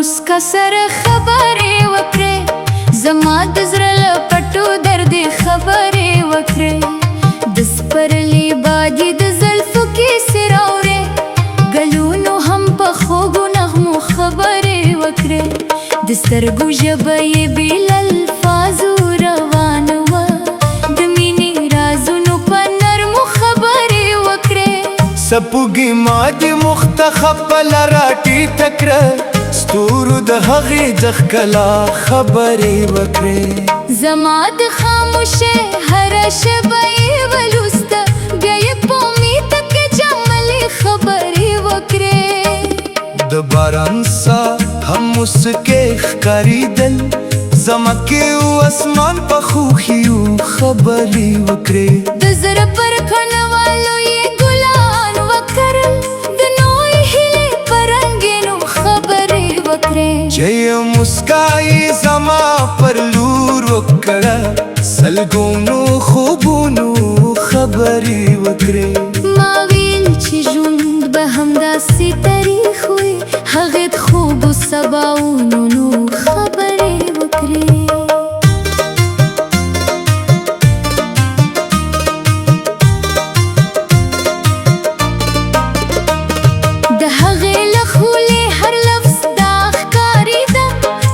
مسکا سره خبرې وکړې، زما د زړه له پټو درد خبرې وکړې. د سپرلي بادي د زلفو کیسې راوړې، ګلونو هم په خوږو نغمو خبرې وکړې. د سترګو ژبه یې بې له الفاظو روانه وه، د مینې رازونو په نرمو خبرې وکړې. سپوږی ما دې مختخب لره ټیټه کړه، ستورو د هغې د ښکلا خبرې وکړې. زما د خاموشۍ هره شبه یې ولوسته، بیا یې په امید کې جملې خبرې وکړې. د باران سا هم مسکې ښکارېدل، زمکې و اسمان په خوښیو خبرې وکړې. د زړه پر کڼوالو یې ګلان وکرل، د نوې هیلې په رنګینو خبرې وکړې. چې یې مسکا یې زما پر لور وکړه، سلګونو خوبونو خبرې وکړې. ما ویل چې ژوند به همداسې تاریخ وي، هغې د خوبو سباوونو خبرې وکړې. د هغې له خولې هر لفظ دا ښکارېده،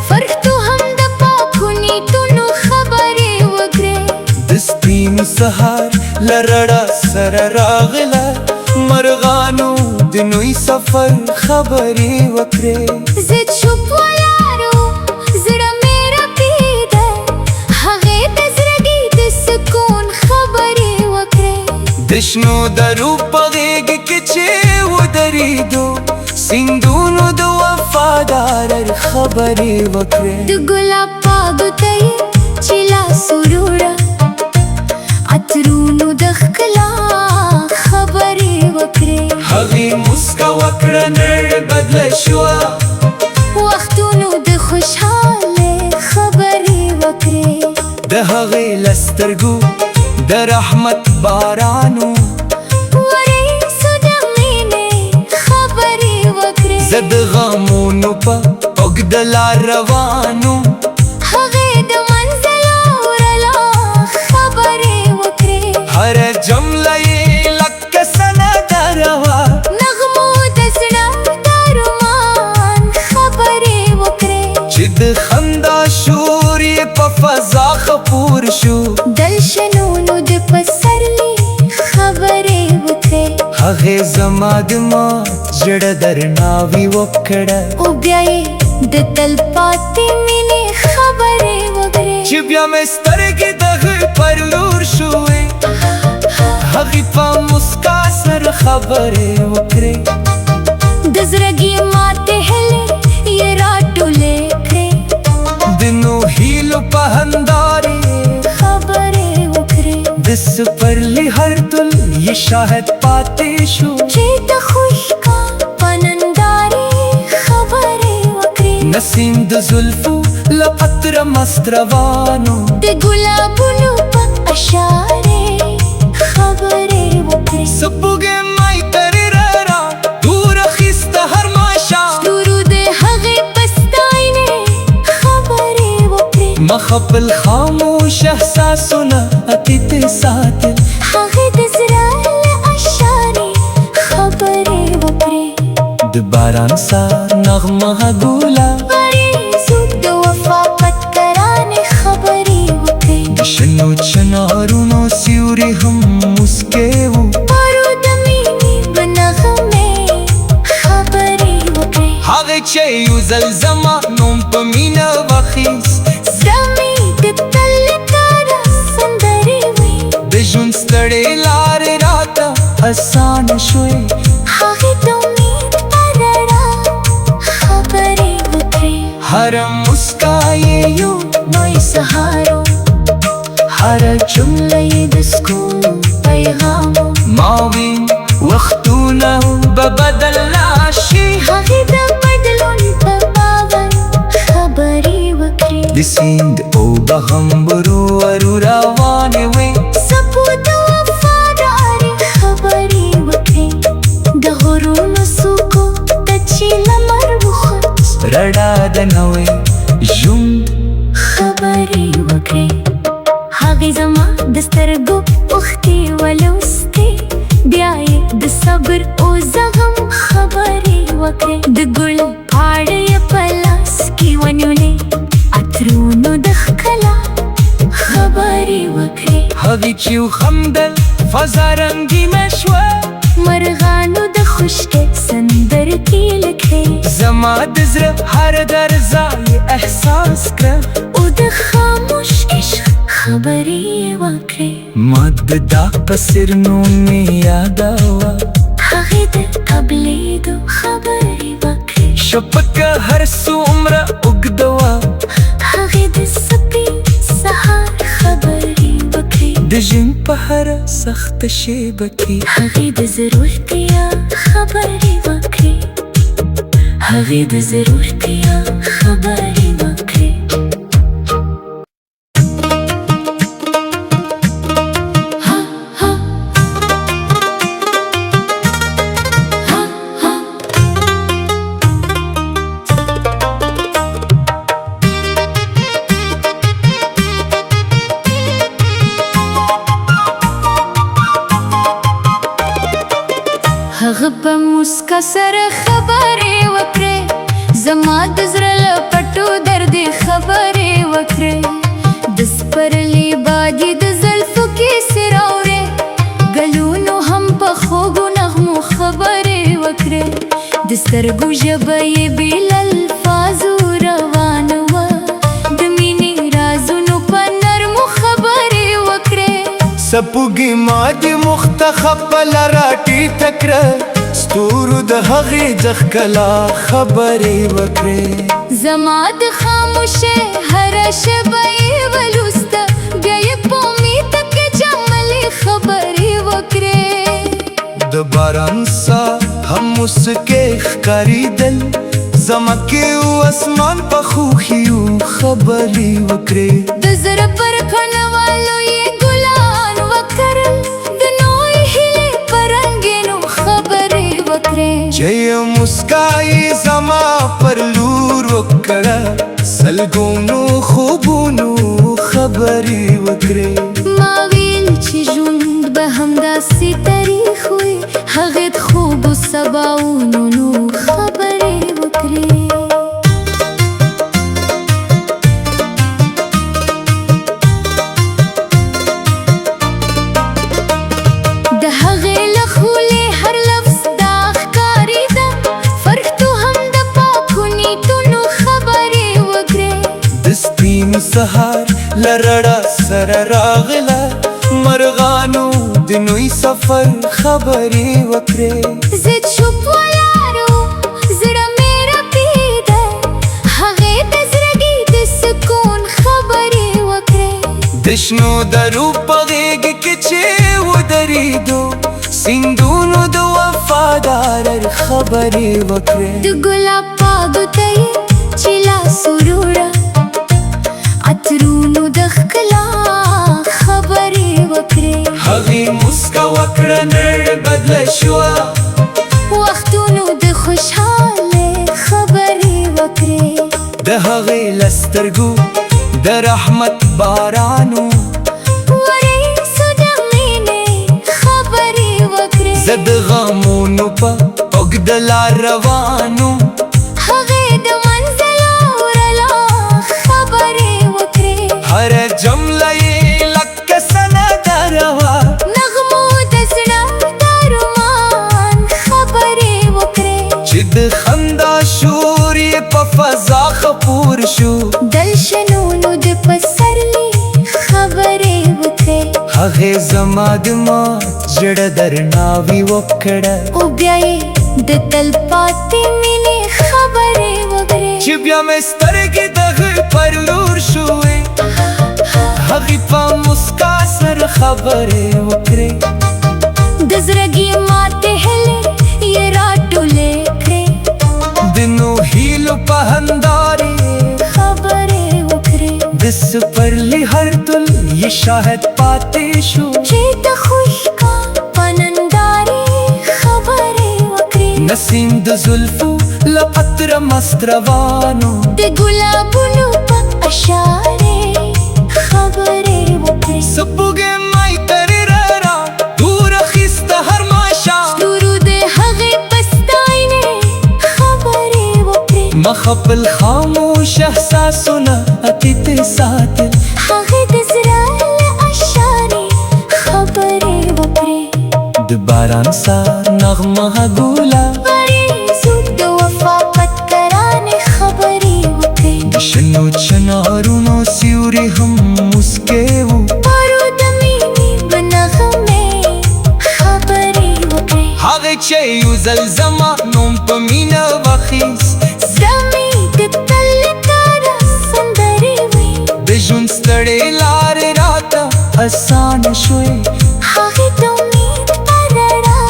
فرښتو هم د پاکو نیتونو خبرې وکړې. د سپین سهار له رڼا سره راغله، مرغانو د نوي سفر خبرې وکړې. زه چوپ ولاړ وم، زړه مې رپېده، هغې د زړګي د سکون خبرې وکړې. د شنو درو په غېږ کې چې ودرېدو، سیندونو د وفادار خبرې وکړې. د ګلاب پاڼو ته یې چې لاس وروړه، عطرونو د ښکلا خبرې وکړې. هغې مسکا وکړه، نړۍ بدله شوه، وختونو د خوشحالۍ خبرې وکړې. د هغې له سترګو د رحمت بارانو وریځو د مینې خبرې وکړې. زه د غمونو په اوږده لار روانو، هغې د منزل اورلا خبرې وکړې. هره جمله یې لکه سندره وه، نغمو د زړه د ارمان خبرې وکړې. چې د خندا شور یې په فضا خپور شو، دلشنونو د پسرلي خبرې وکړې. هغې زما د ما زړه درناوي وکړه، او بیا یې د تلپاتې مینې خبرې وکړې. چې بیا مې سترګې د هغې پر لور شوې، هغې په مسکا سره خبرې وکړې. د زړګي ماتې هیلې یې راټولې کړې، د نو هیلو په هندارې خبرې وکړې. د سپرلي هر تل یې شاهد پاتې شو، چې د خوشکا په نندارې خبرې وکړې. نسیم د زلفو له عطره مست روانو، د ګلابونو په اشارې خبرې وکړې. سپوږی مای ترې را دور اخیسته هر ماښام، ستورو د هغې په ستاینې خبرې وکړې. مخبل خاموش احساسونه اتیتې ساتل، هغې د زړه له اشارې خبرې وکړې. د باران سا نغمه ګوله، وریځو د وفا پتکرانې خبرې وکړې. د شنو چنارونو سیوري هم مسکې وو، پرو د مینې په نغمې خبرې وکړې. هغې چې یو ځل زما نوم په مینه واخیست، زړه مې د تل لپاره سندرې وې. د ژوند ستړې لارې راته اسانه شوې. هغې د امید په رڼا خبرې وکړې. هره مسکا یې یو نوی سهارو، هره جمله یې د سکون پیغامو. ما وین وختونه به بدل نشي، هغې د بدلون په باور خبرې وکړې. د سیند اوبه هم ورو ورو روانې وې، څپو د وفادارۍ خبرې وکړې. د غرونو څوکو ته چې لمر وخوت، رڼا د نوې ژوند خبرې وکړې هغې زما د سترګو اوښکې ولوستې بیا یې د صبر او زغم خبرې وکړې د ګل پاڼه یې په لاس کې ونیولې عطرونو د ښکلا خبرې وکړې هغې چې وخندل فضا رنګینه شوه مرغانو د خوشکې سندرې کې لکې زما د زړه هر درزا یې احساس کړه او د خاموش عشق خبرې وکړې ما د داغ په څېرنو مې یادوه هغې د قبلېدو خبرې وکړې شپکه هر څومره اوږده وه هغې د سپین سهار خبرې وکړې د ژوند په هره سخته شېبه کې هغې د ضرورتیا خبرې وکړې هغې د ضرورتیا خبرې وکړې هغه په موسکا سره خبرې وکړې زما د زړه له پټو درد خبرې وکړې د سپرلي بادي د زلفو کیسې راوړې ګلونو هم په خوږو نغمو خبرې وکړې د سترګو ژبه یې بې له الفاظو روانه وه د مینې رازونو په نرمو خبرې وکړې سپوږی ما د مختخب لرا ټیټه کړه ستورو د هغې د ښکلا خبرې وکړې زما د خاموشۍ هره شېبه یې ولوسته بیا یې په امید کې جملې خبرې وکړې د باران سا هم مسکې ښکارېدل زما کې و اسمان په خوښیو خبرې وکړې د زړه پر کڼوالو یې ګلان وکرل د نوې هیلې په رنګینو خبرې وکړې چې یې مسکا یې زما پر لور وکړه سلګونو خوبونو خبرې وکړې ما ویل چې ژوند به همداسې تاریخ وي هغې د خوبو سباونو نو خبرې وکړې د هغې له خولې هر لفظ دا ښکارېده فرښتو هم د پاکو نیتونو خبرې وکړې د سپین سهار له رڼا سره راغله مرغانو د نوي سفر خبرې وکړې زه چوپ ولاړ وم زړه مې رپېده هغې د زړګي د سکون خبرې وکړې د شنو درو په غېږ کې چې ودرېدو سیندونو د وفادار خبرې وکړې د ګلاب پاڼو ته یې چې لاس وروړه عطرونو د ښکلا خبرې وکړې هغې موسکا وکړه نړۍ بدله شوه وختونو د خوشحالۍ خبرې وکړې د هغې له سترګو د رحمت بارانو ورېځو د مینې خبرې وکړې زه د غمونو په اوږده لار روانو هغې د منزل اورلا خبرې وکړې هره جمله یې لکه سندره وه نغمو د زړه د ارمان خبرې وکړې چې د خندا شور یې په فضا خپور شو دلشنونو د پسرلي خبرې وکړې هغې زما د مات زړه درناوي وکړه او بیا یې د تلپاتې مینې خبرې وکړې چې بیا مې سترګې د هغې پر لور شوې هغې په مسکا سره خبرې وکړې د زړګي ماتې هیلې یې راټولې کړې د نو هیلو په هندارې خبرې وکړې د سپرلي هر تل یې شاهد پاتې شو چې د خوشکا په نندارې خبرې وکړې نسیم د زلفو له مست مست روانو د ګلابونو په اشاره خبرې وکړې سپوږې مای ترې را دور اخیسته هر ماښام ستورو د هغې په ستاینې خبرې وکړې مخ خپل خاموش احساسونه اتیت ساتل هغې د زړه له اشارې خبرې وکړې د باران سا نغمه ګولا غریزو د وفا پتکرانې خبرې وکړې د شنو چنارونو سیوري هم مسکې وو پرو د مینې په نغمې خبرې وکړې هغې چې یو ځل زما نوم په مینه واخیست زړه مې د تل لپاره سندرې وې د ژوند ستړې لارې راته اسانه شوې هغې د امید په رڼا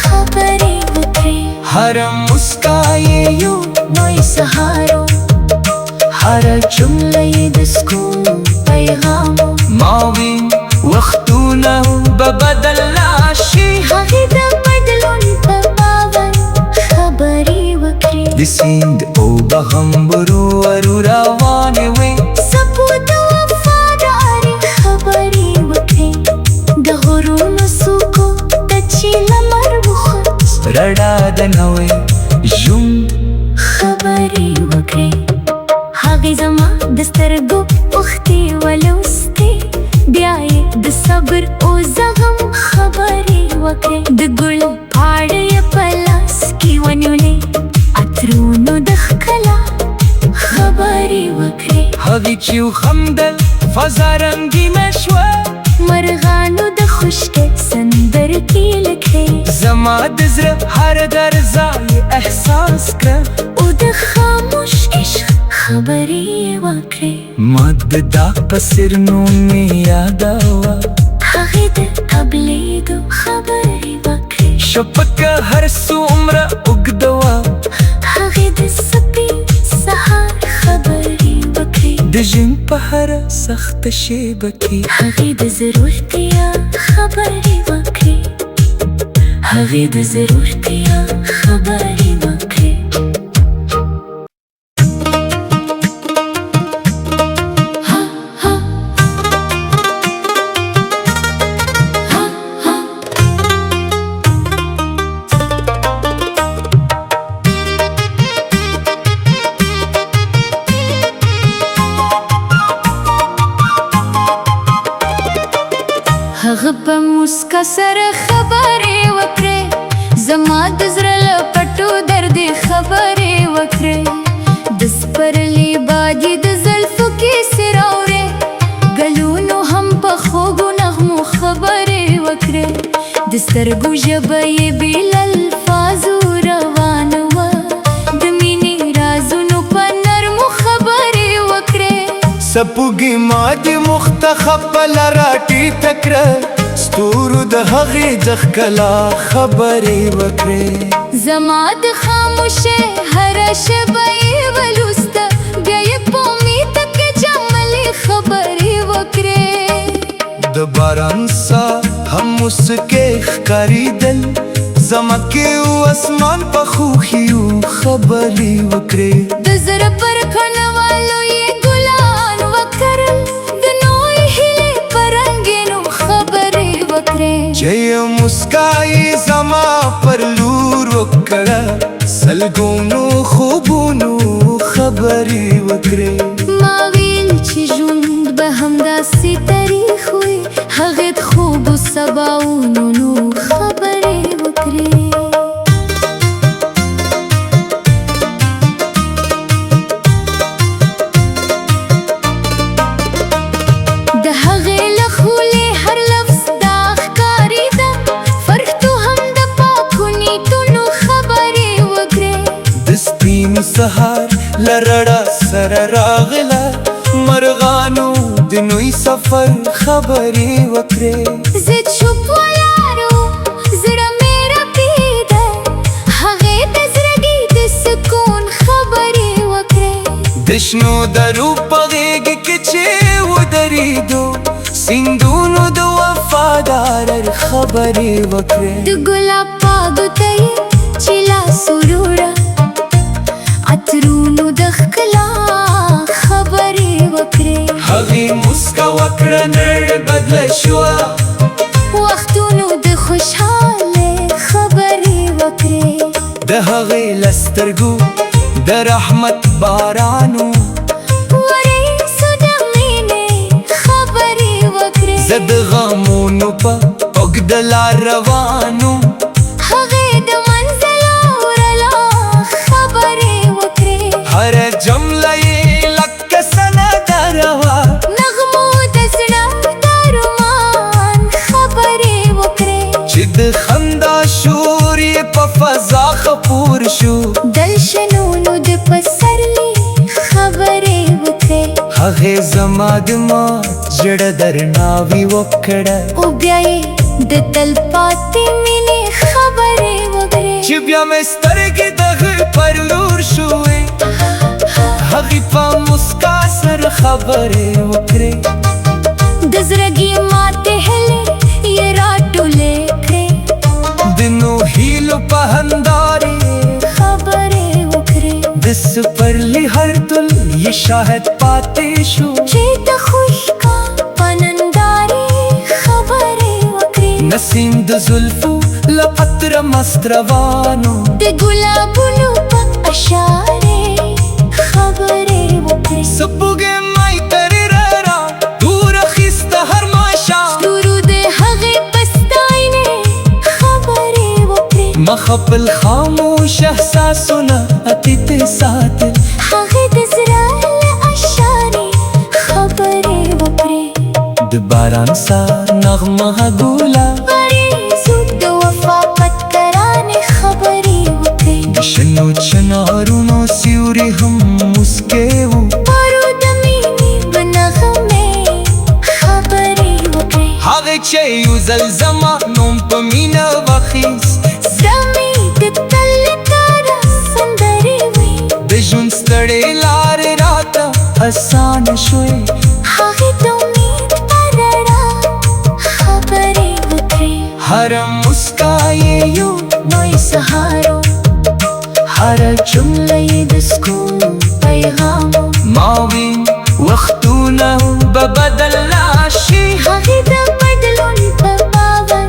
خبرې وکړې هر مسکا یې یو نوی سهارو هر جمله یې د سکون پیغام و ما وین وختونه به بدل نشي هغې د بدلون په باور خبرې وکړې د سیند اوبه هم ورو روانې وې څپو د وفادارۍ خبرې وکړې د غرونو څوکو ته چې لمر وخوت رڼا د نوې ژوند خبرې وکړې هغې زما د سترګو اوښکې ولوستې بیا یې د صبر او زغم خبرې وکړې د ګل پاڼه یې په لاس کې ونیولې عطرونو د ښکلا خبرې وکړې هغې چې خندل فضا رنګینه شوه مرغانو د خشکې سندرې لیکلې زما د زړه هر درزا یې احساس کړه او د خاموش عشق خبرې وکړې ما د دا په سر نوم مې یادوه هغې د تبلیغو خبرې وکړې شپکه هر څومره اوږده وه هغې د سپین سهار خبرې وکړې د ژوند په هره سخته شیبه کې هغې د ضرورتیا خبرې وکړې هغې د ضرورتیا خبرې وکړې هغه په مسکا سره خبرې وکړې زما د زړه له پټو درد خبرې وکړې د سپرلي بادي د زلفو کیسې راوړې ګلونو هم په خوږو نغمو خبرې وکړې د سترګو ژبه یې بې له الفاظو روانه وه د مینې رازونو په نرمو خبرې وکړې سپوږی ما دې مختخب لرا ټیټه کړه ستورو د هغې د ښکلا خبرې وکړې زما د خاموشۍ هره شېبه یې ولوسته بیا یې په امید کې جملې خبرې وکړې د باران سا هم مسکې ښکارېدل زمکې و اسمان په خوښیو خبرې وکړې د زړه پر کڼوالو یې ګلان وکرل د نوې هیلې په رنګینو خبرې وکړې چې مسکا یې زما پر لور وکړه سلګونو خوبونو خبرې وکړې ما ویل چې ژوند به همداسې تاریخ وي هغې د خوبو سباونو نو خبرې وکړې د هغې له خولې هر لفظ دا ښکارېده فرښتو هم د پاکو نیتونو خبرې وکړې د سپین سهار له رڼا سره راغله مرغانو د نوي سفر خبرې وکړې زه چوپ ولاړ وم زړه مې رپېده هغې د زړګي د سکون خبرې وکړې د شنو درو په غېږ کې چې ودرېدو سیندونو د وفادار خبرې وکړې د ګلاب پاګو ته یې چې لاس وروړه عطرونو د ښکلا خبرې وکړې هغې موسکا وکړه نړۍ بدله شوه وختونو د خوشحالۍ خبرې وکړې د هغې له سترګو د رحمت بارانو وریځو د مینې خبرې وکړې زه د غمونو په اوږده لار روانو هغې د منزل اورلا خبرې وکړې هره جمله یې لکه سندره وه نغمو د زړه د رومان خبرې وکړې چې د خندا شور یې په فضا خپور شو دلشنونو د پسرلي خبرې وکړې هغې زما د مات زړه درناوي وکړه او بیا یې د تلپاتې مینې خبرې وکړې چې بیا مې سترګې د هغې پر لور شوې هغې په موسکا سره خبرې وکړې د زړګي ماتې هیلې یې راټولې کړې د نو هیلو په هندارې خبرې وکړې د سپرلي هر دل یې شاهد پاتې شو چې د خوشکا په نندارې خبرې وکړې نسیم د زلفو له عطره مست روانو د ګلابونو په اشارې خبرې وکړې سپوږې مای ترې را دور اخیسته هر ماښام ستورو د هغې په ستاینې خبرې وکړې مخبل خاموش احساسونه اتیتې ساتل هغې د زړه له اشارې خبرې وکړې د باران سار نغمه ګولا وریځو د وفا پتکرانې خبرې وکړې د شنو چنارونو سیوري هم مسکې وو پرو د مینې به نغمې خبرې وکړې هغې چې یو ځل زما نوم په مینه واخیست زړه مې د تل لپاره سندرې وې د ژوند ستړې لارې راته اسانه شوې هغې د امید په رڼا خبرې وکړې هره مسکا یې یو نوی سهارو هره جمله یې د سکون پیغام و. ما وین وختونه به بدل راشي هغې د بدلون په باور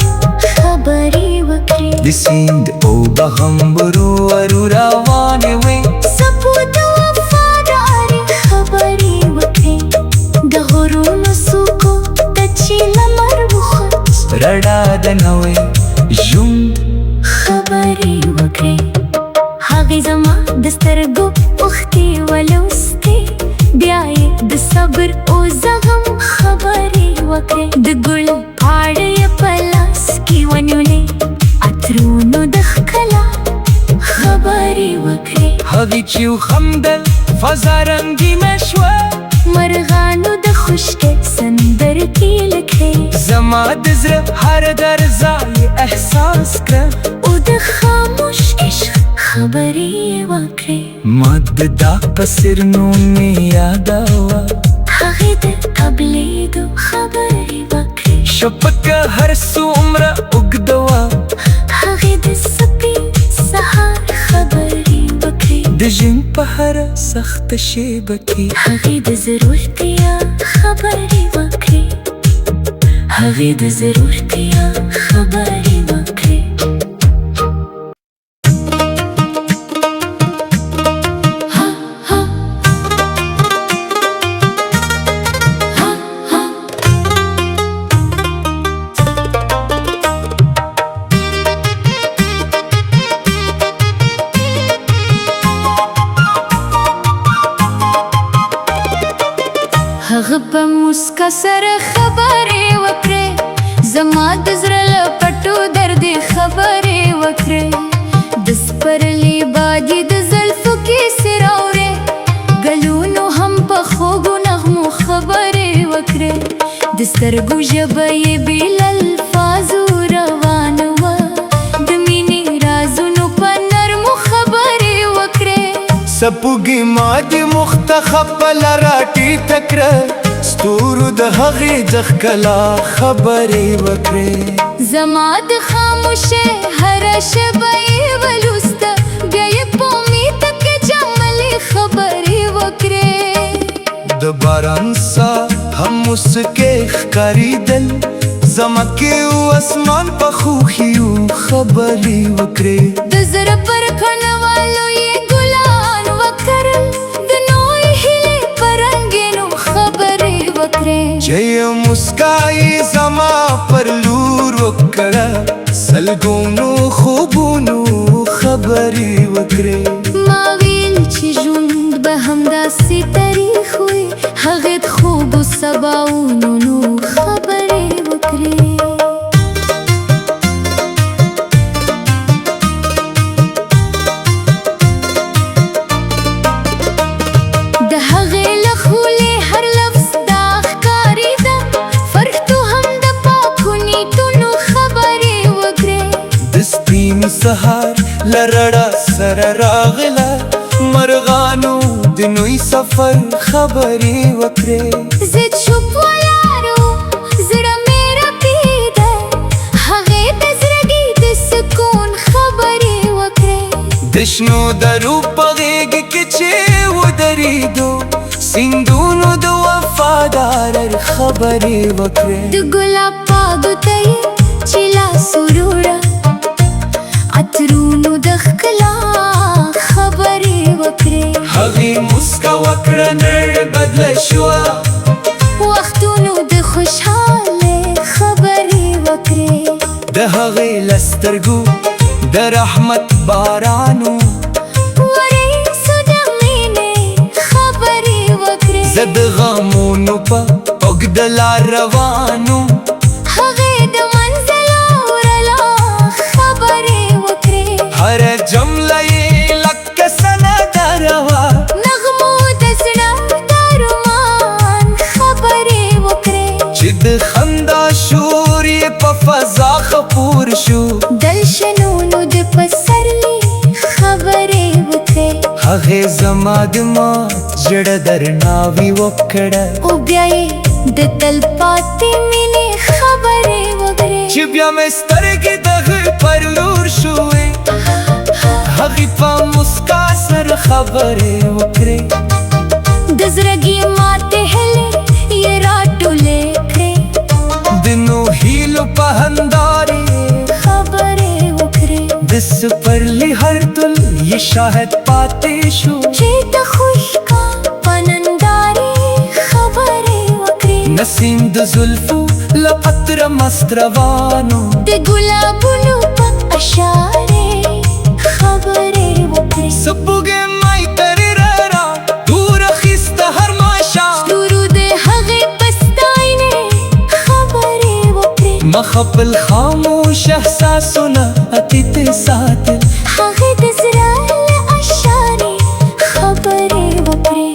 خبرې وکړې د سیند اوبه هم ورو ورو روانې وې څپو د وفادارۍ خبرې وکړې د غرونو څوکو ته چې لمر وخوت رڼا د نوې ژوند خبرې وکړې هغې زما د سترګو اوښکې ولوستې بیا یې د صبر او زغم خبرې وکړې د ګل پاڼه یې په لاس کې ونیولې عطرونو د ښکلا خبرې وکړې هغې چې خندل فضا رنګینه شوه مرغانو د خوشکې سندرې لیکلې زما د زړه هر درزا یې احساس کړه او د خاموش عشق خبرې وکړې ما د دا قصر نوم مې یادوه هغې د قبلېدو خبرې وکړې شپکه هر څومره اوږده وه هغې د سپین سهار خبرې وکړې د ژوند په هره سخته شېبه کې هغې د ضرورتیا خبرې وکړې هغې د ضرورتیا خبرې وکړې هغه په موسکا سره خبرې وکړې زما د زړه له پټو درد خبرې وکړې د سپرلي بادي د زلفو کیسې راوړې ګلونو هم په خوږو نغمو خبرې وکړې د سترګو ژبه یې بې له الفاظو روانه وه د مینې رازونو په نرمو خبرې وکړې سپوږی ما د مختخب لراټی تکره ستورو د هغې د ښکلا خبرې وکړې زما د خاموشه هره شبه یې ولوسته بیا یې په امید کې جمل باران سا هم مسکه ښکاریدل زما کې و اسمان په خوښیو خبرې وکړې د زړه پر کڼوالو یې ګلان وکرل د نوې هیلې په رنګینو خبرې وکړې چې یې مسکا یې زما پر لور وکړه سلګونو خوبونو خبرې وکړې ما ویل چې ژوند به همداسې تاریخ وي هغې د خوبو سباونو خبرې وکړې د هغې له خولې هر لفظ دا ښکارېده فرښتو هم د پاکو نیتونو خبرې وکړې د سپین سهار له رڼا سره راغله مرغانو د نوي سفر خبرې وکړې زه چوپ ولاړو زړه مې رپېده هغې د زړګي د سکون خبرې وکړې د شنو درو په غېږ کې چې ودرېدو سیندونو د وفادار خبرې وکړې د ګلاب پاڼو ته یې چې لاس وروړه عطرونو د ښکلا خبرې وکړې هغې مسکا وکړه نړۍ بدله شوه وختونو د خوشحالۍ خبرې وکړې د هغې له سترګو د رحمت بارانو وریځو د مینې خبرې وکړې زه د غمونو په اوږده لار روانو هغې د منزل اورلا خبرې وکړې هره جمله یې لکه سندره وه نغمو د زړه د ارمان خبرې وکړې چې د خندا شور یې په فضا خپور شو دلشنونو د پسرلي خبرې وکړې هغې زما د مات زړه درناوي وکړه او بیا یې د تلپاتې مینې خبرې وکړې چې بیا مې سترګې د هغې پر لور شوې هغې په مسکا سره خبرې وکړې د زړګي ماتې هیلې یې راټولې کړې د نو هیلو په هندارې خبرې وکړې د سپرلي هر تل یې شاهد پاتې شو چې د خوشکا په نندارې خبرې وکړې نسیم د زلفو له عطره مست روانو د ګلابونو په اشارې خبرې وکړې سپوږې مای ترې را دور اخیسته هر ماښام ستورو د هغې په ستاینې خبرې وکړې مخبل خاموش احساسونه اتیتې ساتل هغې د زړه له اشارې خبرې وکړې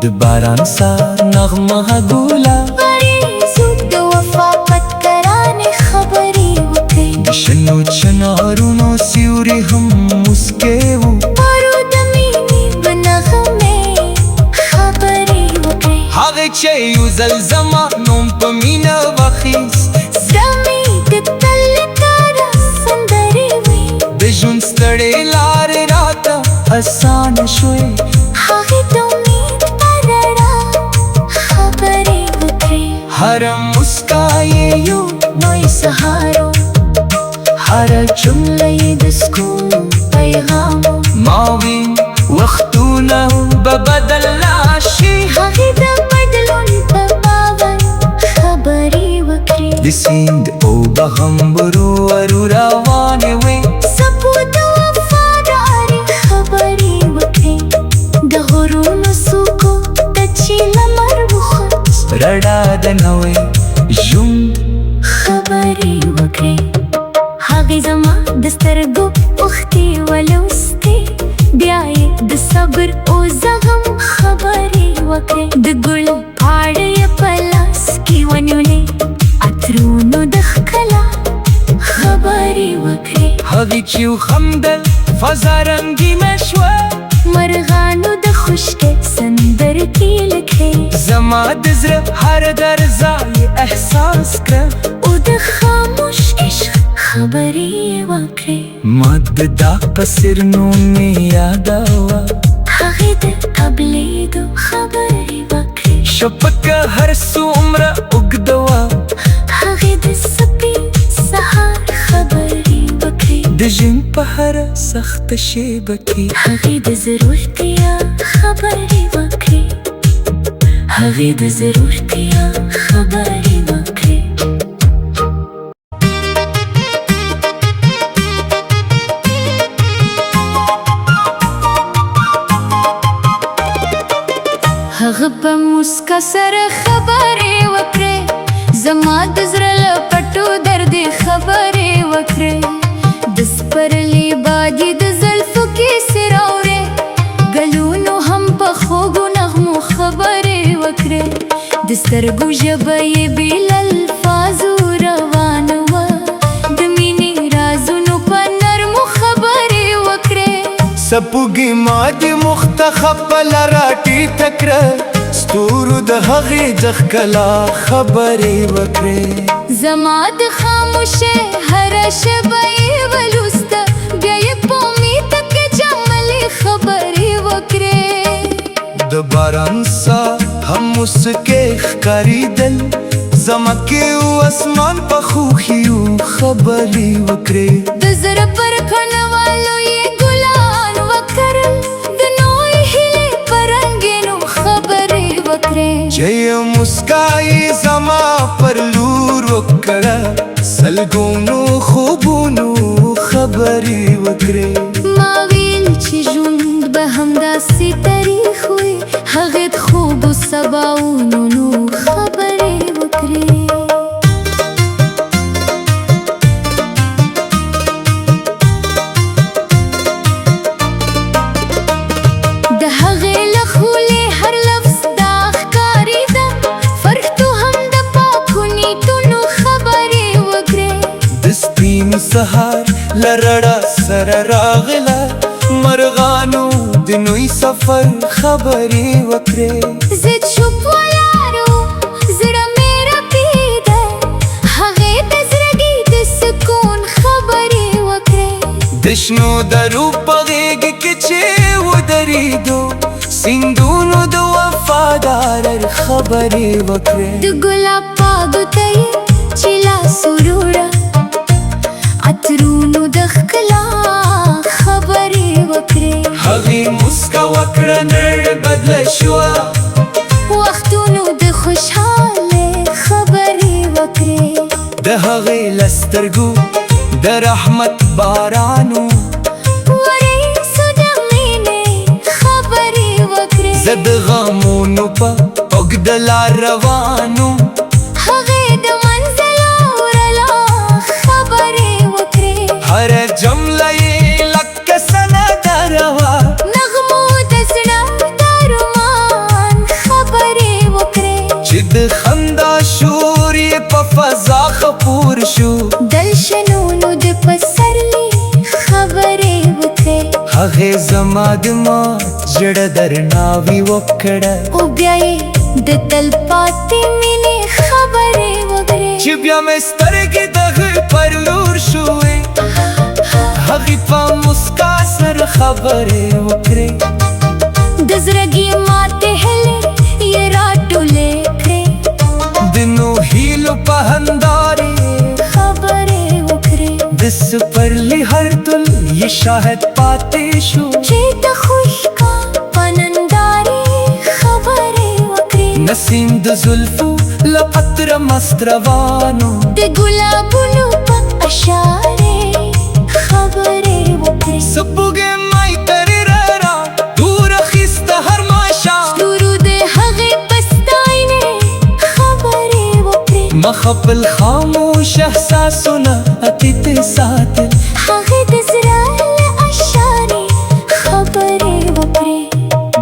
د باران سا نغمه ګوله وریځو د وفا پتکرانې خبرې وکړې د شنو چنارونو سیوري هم مسکې وو پرو د مینې به نغمې خبرې وکړې هغې چې یو ځل زما نوم په مینه واخیست زړه مې د تل لپاره سندرې وې د ژوند ستړې لارې راته اسانه شوې هغې د امید په رڼا خبرې وکړې هره مسکا یې یو نوی سهارو هره جمله یې د سکون پیغامو ما وین وختونه به بدل نشي هغې د بدلون په باور خبرې وکړې د سیند اوبه هم ورو روانې وې څپو د وفادارۍ خبرې وکړې د غرونو څوکو ته چې لمر وخوت رڼا د نوې ژوند خبرې وکړې هغې زما د سترګو اوښکې ولوستې بیا یې د صبر او زغم خبرې وکړې د ګل پاڼه یې په لاس کې ونیولې عطرونو د ښکلا خبرې وکړې هغې چې وخندل فضا رنګینه شوه مرغانو د خوشکې سندرې کې لکې زما د زړه هر درزا یې احساس کړه او د خاموش عشق خبرې وکړې ما د دا قصر نوم مې یادوه هغې د قبلېدو خبرې وکړې شپکه هر څومره اوږده وه هغې د سپین سهار خبرې وکړې د ژوند په هره سخته شېبه کې هغې د ضرورتیا خبرې وکړې هغې د ضرورتیا خبرې وکړې هغه په موسکا سره خبرې وکړې زما د زړه له پټو درد خبرې وکړې د سپرلي بادي د زلفو کیسې راوړې ګلونو هم په خوږو نغمو خبرې وکړې د سترګو ژبه یې بې له الفاظو روانه وه د مینې رازونو په نرمو خبرې وکړې سپوږی ما دې مختخپله راټیټه کړه ستورو د هغې د ښکلا خبرې وکړې زما د خاموشۍ هره شېبه یې ولوسته بیا یې په امید کې جملې خبرې وکړې د باران سا هم موسکې ښکارېدل زمکې و اسمان په خوښیو خبرې وکړې د زړه پر کڼوالو یې ګلان وکرل د نوې هیلې په رنګینو خبرې وکړې چې یې موسکا یې زما پر لور وکړه سلګونو خوبونو خبرې وکړې ما ویل چې ژوند به همداسې تاریخ وي هغې د خوبو سباوونو خبرې وکړې د هغې له خولې هر لفظ دا ښکارېده فرښتو هم د پاکو نیتونو خبرې وکړې د سپین سهار له رڼا سره راغله مرغانو د نوي سفر خبرې وکړې زه چوپ ولاړ وم زړه مې رپېده هغې د زړګي د سکون خبرې وکړې د شنو درو په غېږ کې چې ودرېدو سیندونو د وفادار خبرې وکړې د ګلاب پاڼو ته یې چې لاس وروړه عطرونو د ښکلا خبرې وکړې هغې موسکا وکړه نړۍ بدله شوه وختونو د خوشحالۍ خبرې وکړې د هغې له سترګو د رحمت بارانو وریځو د مینې خبرې وکړې زه د غمونو په اوږده لار روانو هغې د منزل او رلا خبرې وکړې هره جمله یې لکه سندره وه نغمو د زړه د رومان خبرې وکړې چې د خندا شور یې په فضا خپور شو دلشنونو د پسرلي خبرې وکړې هغې زما د مات زړه درناوي وکړه او بیا یې د تلپاتې مینې خبرې وکړې چې بیا مې سترګې د هغې پر لور شوې هغې په موسکا سره خبرې وکړې د زړګي ماتې هیلې یې راټولې کړې د نو هیلو په هندارې خبرې وکړې د سپرلي هر تل یې شاهد پاتې شو چې د خوشکا په نندارې خبرې وکړې نسیم د زلفو له عطره مست روانو د ګلابونو په اشارې خبرې وکړې سپوږی مای ترې را دور اخیسته هر ماښام ستورو د هغې په ستاینې خبرې وکړې مخبل خاموش احساسونه اتیتې ساتل هغې د زړه له اشارې خبرې وکړې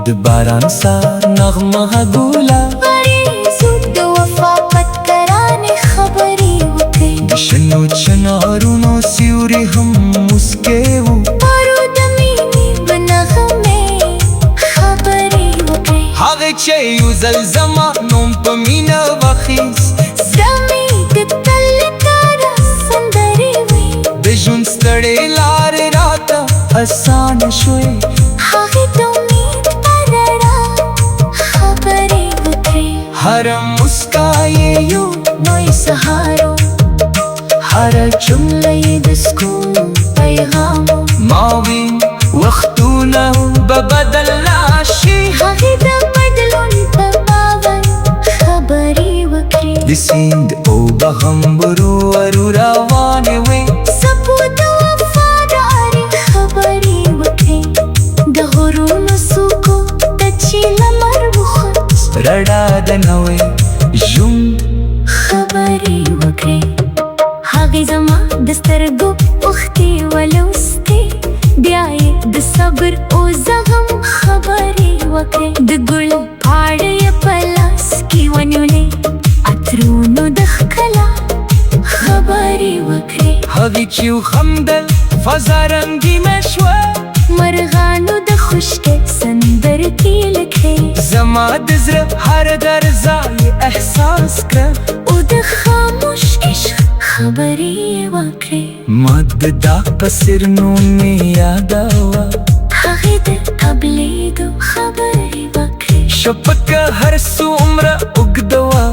د باران سا نغمه ګوله وریځو د وفا پتکرانې خبرې وکړې د شنو چنارونو سیوري هم موسکې وو پرو د مینې په نغمې خبرې وکړې هغې چې یو ځل زما نوم په مینه واخیست زړه مې د تل لپاره سندرې وې د ژوند ستړې لارې راته اسانه شوې هغې د امید په رڼا خبرې وکړې سهارو هر جمله یې د سکون پیغام ماوی وختونه به بدل نشي هغې د بدلون په باور خبرې وکړې د سیند اوبه هم ورو ورو روانې وې څپو د وفادارۍ خبرې وکړې د غرونو څوکو ته چې لمر وخوت رڼا د نوې ژوند خبرې وکړې هغې زما د سترګو اوښکې ولوستې بیا یې د صبر او زغم خبرې وکړې د ګل پاڼه یې په لاس کې ونیولې عطرونو د ښکلا خبرې وکړې هغې چې وخندل فضا رنګینه شوه مرغانو د خشکې سندرې لیکلې زما د زړه هر درزا یې احساس کړه او د خاموش عشق خبرې وکړې ما د دا په څېرنو مې یادوه هغې د قبلېدو خبرې وکړې شپکه هر څومره اوږده وه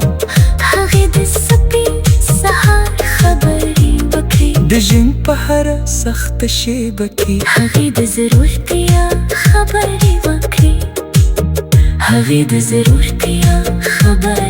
هغې د سپین سهار خبرې وکړې د ژوند په هره سخته شېبه کې هغې د ضرورتیا خبرې وکړې هغې د ضرورتیا خبرې